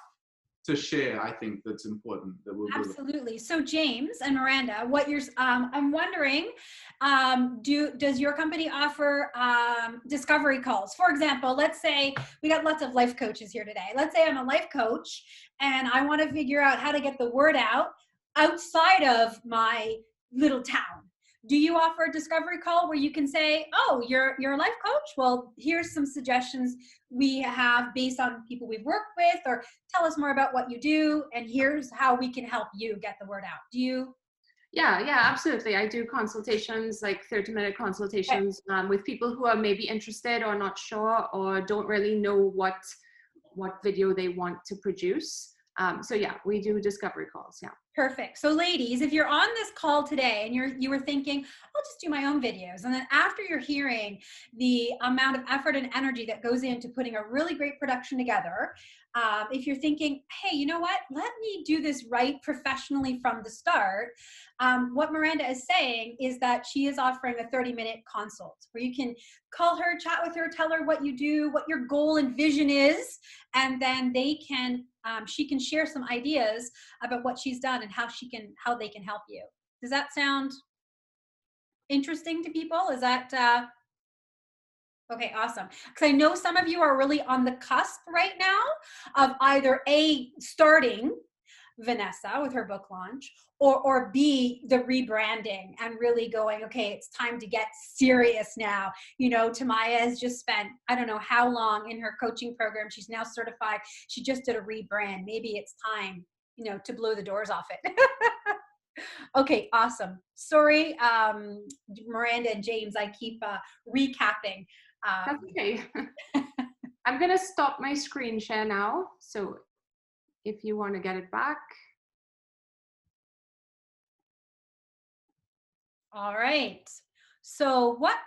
to share, I think, that's important. That will absolutely. So James and Miranda, I'm wondering, does your company offer discovery calls? For example, let's say we got lots of life coaches here today. Let's say I'm a life coach and I want to figure out how to get the word out outside of my little town. Do you offer a discovery call where you can say, oh, you're a life coach? Well, here's some suggestions we have based on people we've worked with, or tell us more about what you do, and here's how we can help you get the word out. Do you? Yeah, absolutely. I do consultations, like 30-minute consultations, with people who are maybe interested or not sure or don't really know what video they want to produce. So yeah, we do discovery calls. Yeah. Perfect. So ladies, if you're on this call today and you were thinking, I'll just do my own videos. And then after you're hearing the amount of effort and energy that goes into putting a really great production together, if you're thinking, hey, you know what, let me do this right professionally from the start. What Miranda is saying is that she is offering a 30-minute consult where you can call her, chat with her, tell her what you do, what your goal and vision is, and then she can share some ideas about what she's done and how they can help you. Does that sound interesting to people? Is that okay? Awesome. Because I know some of you are really on the cusp right now of either A, starting Vanessa with her book launch, or B, the rebranding and really going, okay, it's time to get serious now. You know, Tamaya has just spent, I don't know how long in her coaching program. She's now certified. She just did a rebrand. Maybe it's time, you know, to blow the doors off it. Okay, awesome. Sorry, Miranda and James, I keep recapping. That's okay. I'm going to stop my screen share now. So if you want to get it back. All right. So what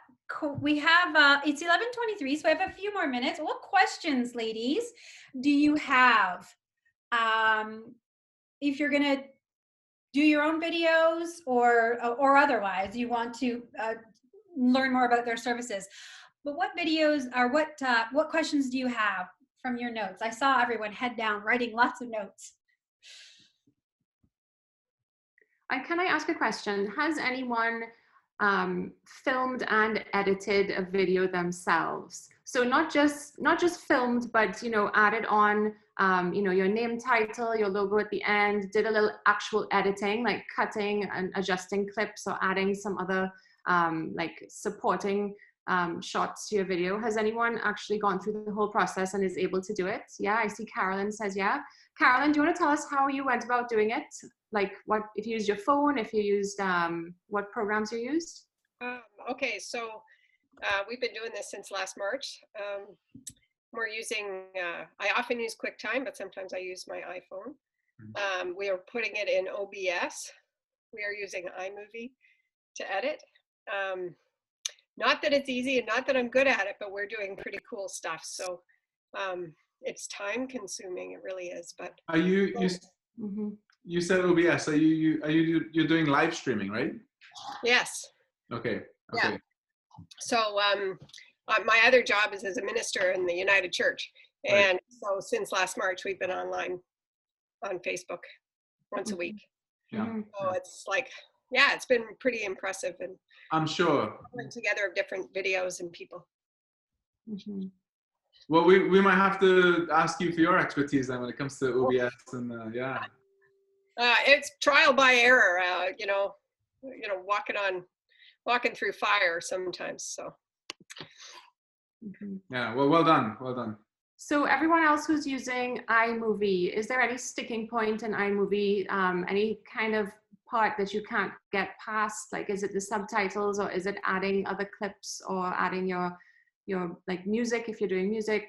we have, it's 11:23, so I have a few more minutes. What questions, ladies, do you have? If you're going to do your own videos or otherwise, you want to learn more about their services. But what videos or what questions do you have from your notes? I saw everyone head down writing lots of notes. Can I ask a question? Has anyone filmed and edited a video themselves? So not just filmed, but added on your name, title, your logo at the end, did a little actual editing, like cutting and adjusting clips or adding some other like supporting shots to your video. Has anyone actually gone through the whole process and is able to do it? Yeah, I see Carolyn says yeah. Carolyn, do you want to tell us how you went about doing it? Like what, if you used your phone, if you used, what programs you used? Okay, so we've been doing this since last March. We're using, I often use QuickTime, but sometimes I use my iPhone. We are putting it in OBS. We are using iMovie to edit. Not that it's easy and not that I'm good at it, but we're doing pretty cool stuff. So it's time consuming, it really is. But are you said OBS? You're doing live streaming, right? Yes. Okay. Yeah. So my other job is as a minister in the United Church, and so since last March we've been online on Facebook once a week. Yeah. So it's like, yeah, it's been pretty impressive, and I'm sure putting together of different videos and people. Well, we might have to ask you for your expertise then when it comes to OBS and yeah. It's trial by error, walking through fire sometimes. So. Yeah. Well done. Well done. So everyone else who's using iMovie, is there any sticking point in iMovie? Any kind of part that you can't get past? Like, is it the subtitles, or is it adding other clips, or adding your like music if you're doing music?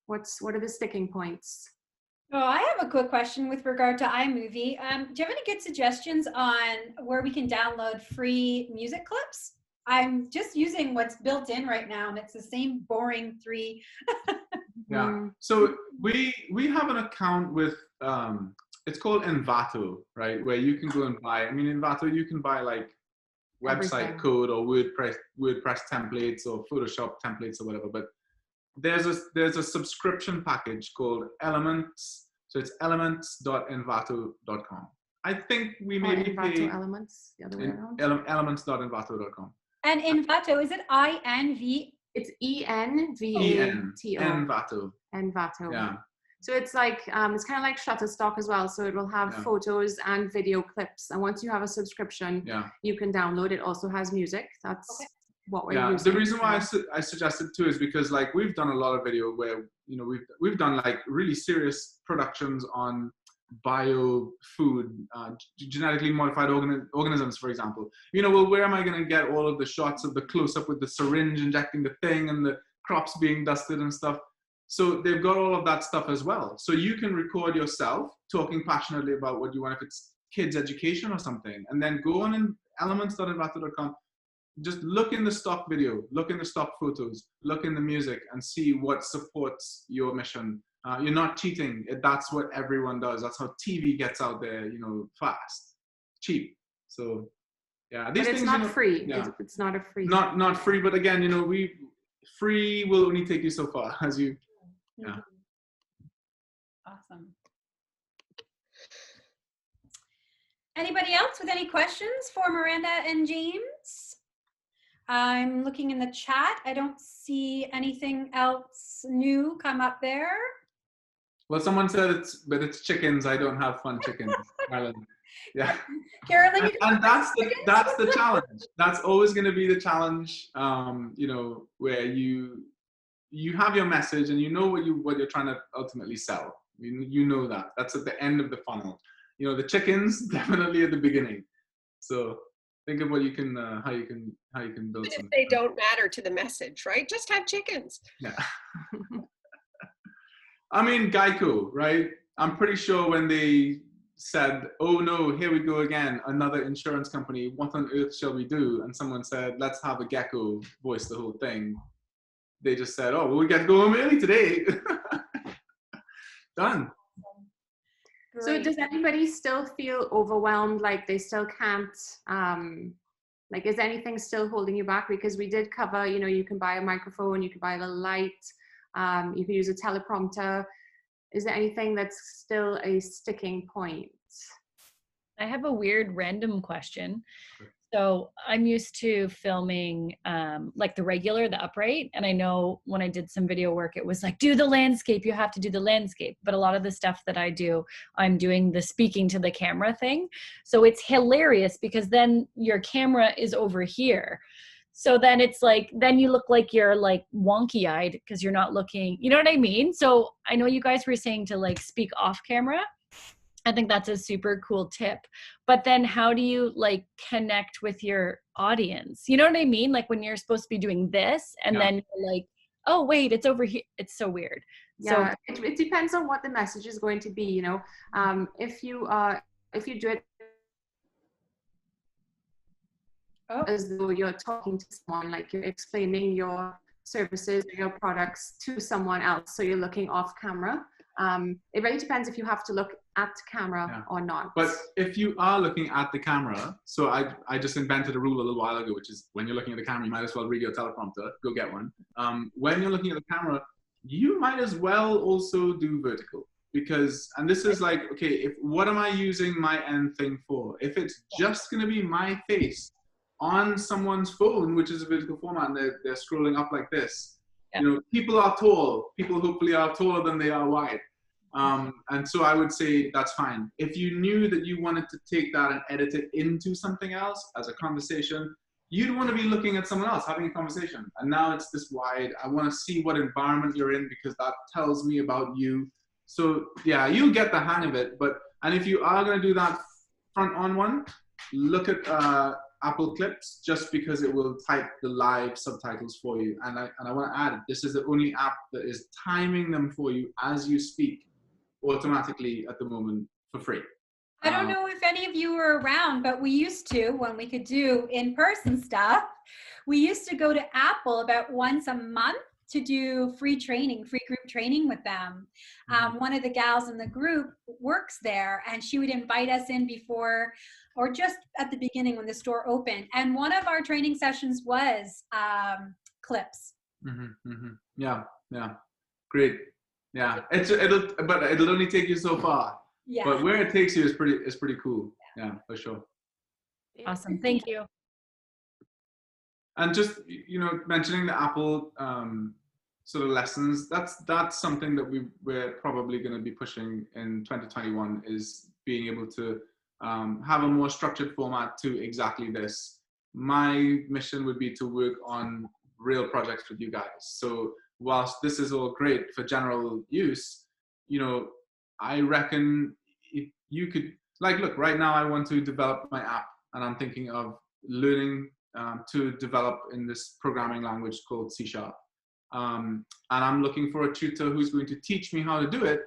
What are the sticking points? Oh, I have a quick question with regard to iMovie. Do you have any good suggestions on where we can download free music clips? I'm just using what's built in right now, and it's the same boring 3. Yeah. So we have an account with it's called Envato, right? Where you can go and buy. I mean, Envato, you can buy like website code or WordPress templates or Photoshop templates or whatever. But there's a subscription package called Elements. So it's elements.envato.com. I think we maybe pay Elements the other way around. Elements.envato.com. And Envato, is it INV? It's ENVATO. Envato. Envato. Yeah. So it's like it's kind of like Shutterstock as well. So it will have photos and video clips. And once you have a subscription, you can download. It also has music. That's what we're using. The reason why I suggested too is because like we've done a lot of video where we've done like really serious productions on bio food, genetically modified organisms, for example. Well, where am I going to get all of the shots of the close-up with the syringe injecting the thing and the crops being dusted and stuff? So they've got all of that stuff as well. So you can record yourself talking passionately about what you want, if it's kids education or something, and then go on in elements.envato.com. Just look in the stock video, look in the stock photos, look in the music, and see what supports your mission. You're not cheating. That's what everyone does. That's how TV gets out there, fast, cheap. So, yeah. But it's not free. Yeah. It's not a free. Not free, but again, free will only take you so far as you. Yeah. Awesome. Anybody else with any questions for Miranda and James? I'm looking in the chat. I don't see anything else new come up there. Well, someone said it's chickens. I don't have fun chickens. Yeah. Carolyn, and that's the challenge. That's always going to be the challenge. Where you have your message and what you're trying to ultimately sell. You know that. That's at the end of the funnel. The chickens definitely at the beginning. So think of what you can how you can build. Even if they don't matter to the message, right? Just have chickens. Yeah. I mean, Geico, right? I'm pretty sure when they said, oh no, here we go again, another insurance company, what on earth shall we do? And someone said, let's have a gecko voice the whole thing. They just said, oh, well, we get to go home early today. Done. So does anybody still feel overwhelmed, like they still can't, like is anything still holding you back? Because we did cover, you know, you can buy a microphone, you can buy a little light, you can use a teleprompter. Is there anything that's still a sticking point? I have a weird random question. So I'm used to filming like the regular, the upright. And I know when I did some video work, it was like, do the landscape, you have to do the landscape. But a lot of the stuff that I do, I'm doing the speaking to the camera thing. So it's hilarious because then your camera is over here. So then it's like, then you look like you're like wonky eyed because you're not looking, you know what I mean? So I know you guys were saying to like speak off camera. I think that's a super cool tip. But then how do you like connect with your audience? You know what I mean? Like when you're supposed to be doing this and then you're like, oh, wait, it's over here. It's so weird. Yeah, so it depends on what the message is going to be, you know. If you do it as though you're talking to someone, like you're explaining your services or your products to someone else, so you're looking off camera. It really depends if you have to look at camera or not. But if you are looking at the camera, so I just invented a rule a little while ago, which is when you're looking at the camera, you might as well read your teleprompter, go get one. When you're looking at the camera, you might as well also do vertical. Because, and this is like, okay, what am I using my end thing for? If it's just gonna be my face on someone's phone, which is a vertical format, and they're scrolling up like this, you know, people are tall. People hopefully are taller than they are wide. And so I would say that's fine. If you knew that you wanted to take that and edit it into something else as a conversation, you'd want to be looking at someone else having a conversation. And now it's this wide. I want to see what environment you're in because that tells me about you. So yeah, you'll get the hang of it. And if you are going to do that front on one, look at Apple Clips, just because it will type the live subtitles for you. And I want to add, this is the only app that is timing them for you as you speak automatically at the moment for free. I don't know if any of you were around, but we used to, when we could do in-person stuff, we used to go to Apple about once a month to do free group training with them. One of the gals in the group works there, and she would invite us in before or just at the beginning when the store opened. And one of our training sessions was clips. Yeah, great. Yeah, it'll only take you so far. Yeah. But where it takes you is pretty cool. Yeah, for sure. Awesome, thank you. And just, you know, mentioning the Apple sort of lessons, that's something that we're probably going to be pushing in 2021, is being able to have a more structured format to exactly this. My mission would be to work on real projects with you guys. So whilst this is all great for general use, you know, I reckon if you could, like, look, right now I want to develop my app, and I'm thinking of learning to develop in this programming language called C#. And I'm looking for a tutor who's going to teach me how to do it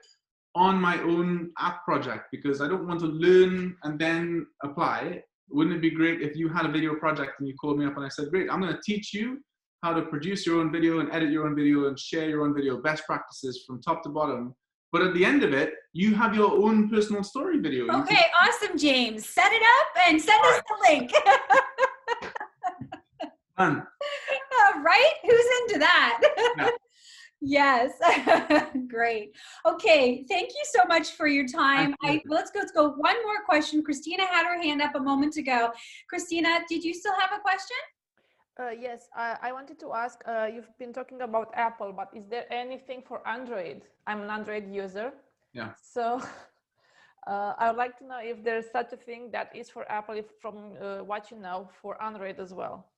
on my own app project, because I don't want to learn and then apply. Wouldn't it be great if you had a video project and you called me up and I said, great, I'm going to teach you how to produce your own video and edit your own video and share your own video, best practices from top to bottom. But at the end of it, you have your own personal story video. Okay, awesome, James. Set it up and send us the link. Fun. Right? Who's into that? Yeah. Yes. Great. Okay. Thank you so much for your time. Let's go. One more question. Christina had her hand up a moment ago. Christina, did you still have a question? Yes, I wanted to ask, you've been talking about Apple, but is there anything for Android? I'm an Android user. Yeah. So I would like to know if there's such a thing that is for Apple, if from what you know, for Android as well.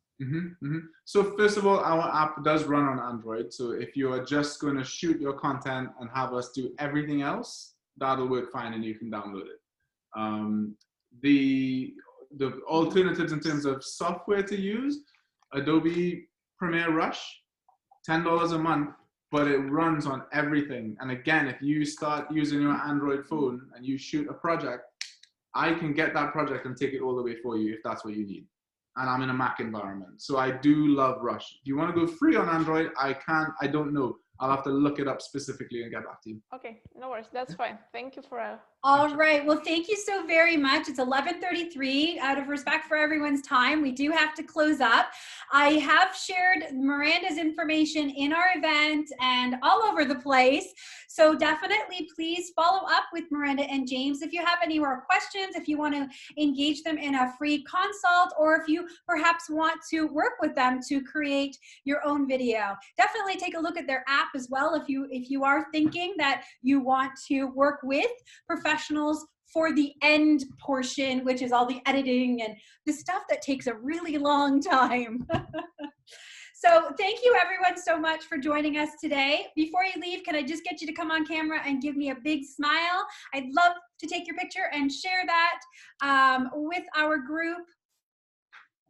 So first of all, our app does run on Android. So if you are just going to shoot your content and have us do everything else, that'll work fine and you can download it. The alternatives in terms of software to use, Adobe Premiere Rush, $10 a month but it runs on everything. And again, if you start using your Android phone and you shoot a project, I can get that project and take it all the way for you if that's what you need. And I'm in a Mac environment. So I do love Rush. If you want to go free on Android, I don't know. I'll have to look it up specifically and get back to you. Okay, no worries. That's fine. Thank you for All right. Well, thank you so very much. It's 11:33. Out of respect for everyone's time, we do have to close up. I have shared Miranda's information in our event and all over the place. So definitely please follow up with Miranda and James if you have any more questions, if you want to engage them in a free consult, or if you perhaps want to work with them to create your own video. Definitely take a look at their app as well if you are thinking that you want to work with professionals for the end portion, which is all the editing and the stuff that takes a really long time. So thank you everyone so much for joining us today. Before you leave, can I just get you to come on camera and give me a big smile? I'd love to take your picture and share that with our group.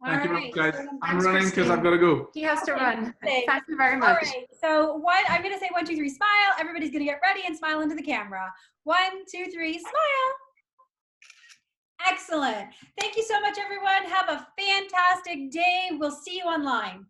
Thank you, guys. I'm running because I've got to go. He has to run. Thanks. Thank you very much. All right. So I'm going to say 1, 2, 3, smile. Everybody's going to get ready and smile into the camera. 1, 2, 3, smile. Excellent. Thank you so much, everyone. Have a fantastic day. We'll see you online.